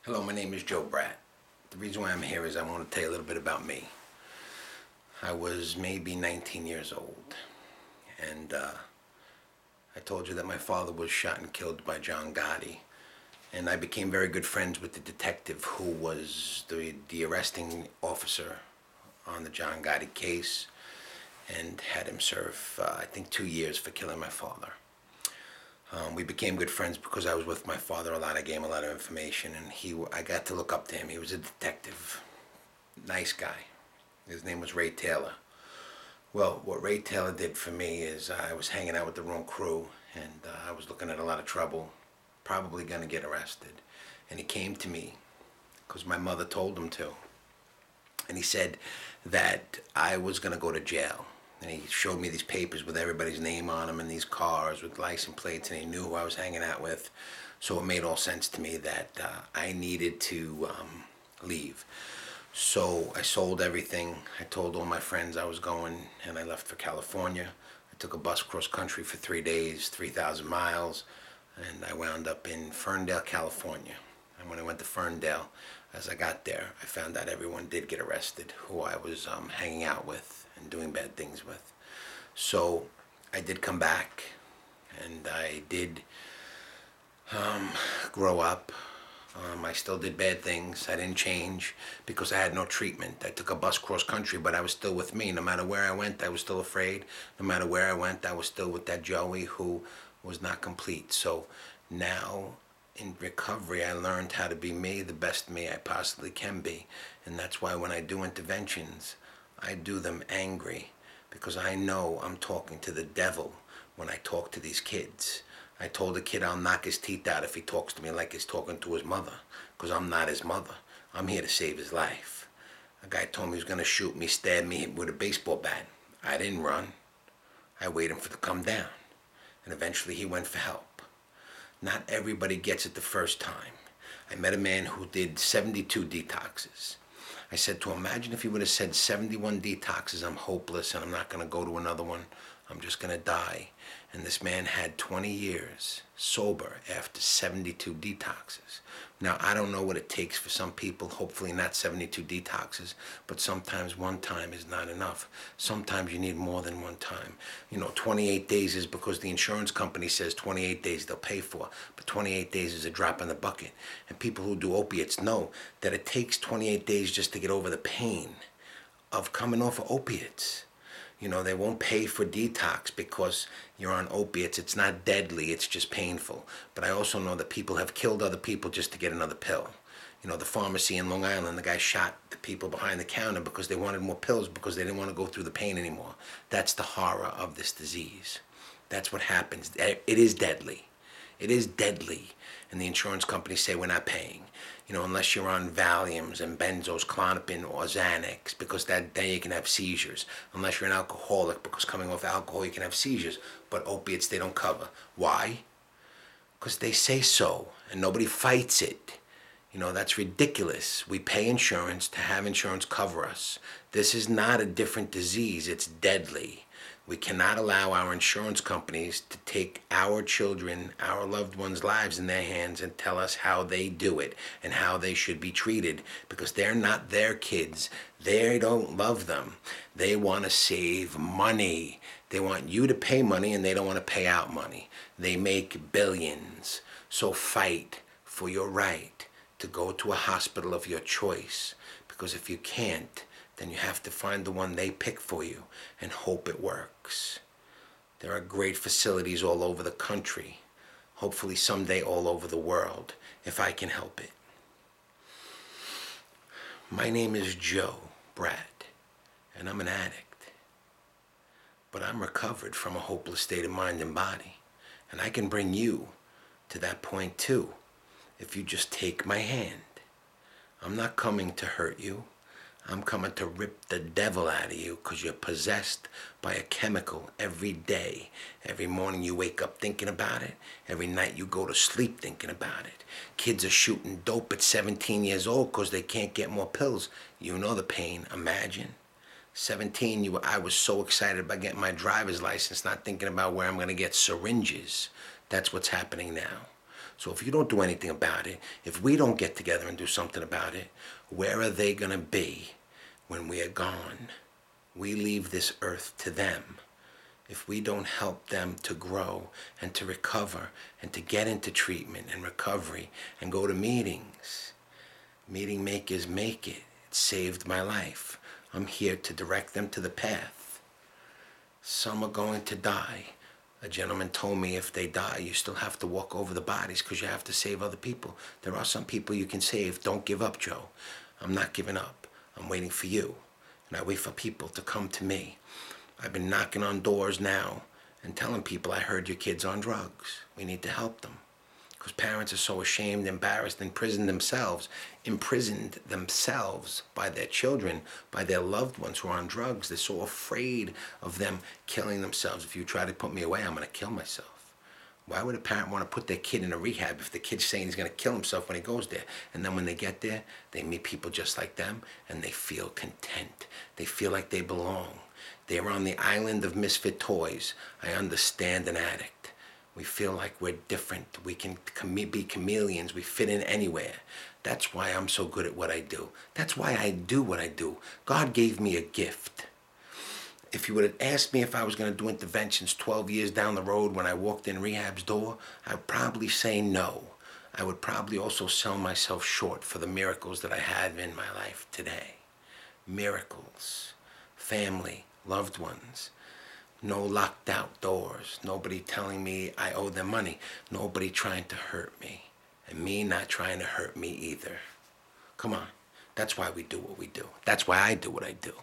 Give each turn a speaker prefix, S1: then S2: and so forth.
S1: Hello, my name is Joe Brat. The reason why I'm here is I want to tell you a little bit about me. I was maybe 19 years old, and I told you that my father was shot and killed by John Gotti, and I became very good friends with the detective who was the arresting officer on the John Gotti case, and had him serve, I think, 2 years for killing my father. We became good friends because I was with my father a lot. I gave him a lot of information, and I got to look up to him. He was a detective, nice guy. His name was Ray Taylor. Well, what Ray Taylor did for me is I was hanging out with the wrong crew, and I was looking at a lot of trouble, probably going to get arrested. And he came to me because my mother told him to. And he said that I was going to go to jail. And he showed me these papers with everybody's name on them and these cars with license plates, and he knew who I was hanging out with. So it made all sense to me that I needed to leave. So I sold everything. I told all my friends I was going, and I left for California. I took a bus cross country for 3 days, 3,000 miles, and I wound up in Ferndale, California. And when I went to Ferndale, as I got there, I found out everyone did get arrested who I was hanging out with and doing bad things with. So I did come back, and I did grow up. I still did bad things. I didn't change because I had no treatment. I took a bus cross country, but I was still with me. No matter where I went, I was still afraid. No matter where I went, I was still with that Joey who was not complete. So now in recovery, I learned how to be me, the best me I possibly can be. And that's why when I do interventions, I do them angry, because I know I'm talking to the devil when I talk to these kids. I told a kid I'll knock his teeth out if he talks to me like he's talking to his mother, because I'm not his mother. I'm here to save his life. A guy told me he was going to shoot me, stab me with a baseball bat. I didn't run. I waited for him to come down, and eventually he went for help. Not everybody gets it the first time. I met a man who did 72 detoxes. I said to him, imagine if he would have said 71 detoxes, I'm hopeless and I'm not going to go to another one. I'm just going to die. And this man had 20 years sober after 72 detoxes. Now, I don't know what it takes for some people, hopefully not 72 detoxes, but sometimes one time is not enough. Sometimes you need more than one time. 28 days is because the insurance company says 28 days they'll pay for, but 28 days is a drop in the bucket. And people who do opiates know that it takes 28 days just to get over the pain of coming off of opiates. They won't pay for detox because you're on opiates. It's not deadly, it's just painful. But I also know that people have killed other people just to get another pill. The pharmacy in Long Island, the guy shot the people behind the counter because they wanted more pills because they didn't want to go through the pain anymore. That's the horror of this disease. That's what happens. It is deadly. It is deadly. And the insurance companies say we're not paying. Unless you're on Valiums and Benzos, Clonopin, or Xanax, because then you can have seizures. Unless you're an alcoholic, because coming off alcohol you can have seizures. But opiates they don't cover. Why? Because they say so, and nobody fights it. That's ridiculous. We pay insurance to have insurance cover us. This is not a different disease. It's deadly. We cannot allow our insurance companies to take our children, our loved ones' lives in their hands and tell us how they do it and how they should be treated, because they're not their kids. They don't love them. They want to save money. They want you to pay money, and they don't want to pay out money. They make billions. So fight for your right to go to a hospital of your choice, because if you can't, then you have to find the one they pick for you and hope it works. There are great facilities all over the country, hopefully someday all over the world, if I can help it. My name is Joe Brat, and I'm an addict. But I'm recovered from a hopeless state of mind and body, and I can bring you to that point too, if you just take my hand. I'm not coming to hurt you. I'm coming to rip the devil out of you, because you're possessed by a chemical every day. Every morning you wake up thinking about it. Every night you go to sleep thinking about it. Kids are shooting dope at 17 years old because they can't get more pills. You know the pain. Imagine. 17, I was so excited about getting my driver's license, not thinking about where I'm going to get syringes. That's what's happening now. So if you don't do anything about it, if we don't get together and do something about it, where are they going to be when we are gone? We leave this earth to them. If we don't help them to grow and to recover and to get into treatment and recovery and go to meetings, meeting makers make it. It saved my life. I'm here to direct them to the path. Some are going to die. A gentleman told me if they die, you still have to walk over the bodies because you have to save other people. There are some people you can save. Don't give up, Joe. I'm not giving up. I'm waiting for you. And I wait for people to come to me. I've been knocking on doors now and telling people I heard your kid's on drugs. We need to help them. Because parents are so ashamed, embarrassed, imprisoned themselves by their children, by their loved ones who are on drugs. They're so afraid of them killing themselves. If you try to put me away, I'm going to kill myself. Why would a parent want to put their kid in a rehab if the kid's saying he's going to kill himself when he goes there? And then when they get there, they meet people just like them, and they feel content. They feel like they belong. They're on the island of misfit toys. I understand an addict. We feel like we're different. We can be chameleons. We fit in anywhere. That's why I'm so good at what I do. That's why I do what I do. God gave me a gift. If you would have asked me if I was going to do interventions 12 years down the road when I walked in rehab's door, I'd probably say no. I would probably also sell myself short for the miracles that I have in my life today. Miracles. Family. Loved ones. No locked out doors. Nobody telling me I owe them money. Nobody trying to hurt me. And me not trying to hurt me either. Come on. That's why we do what we do. That's why I do what I do.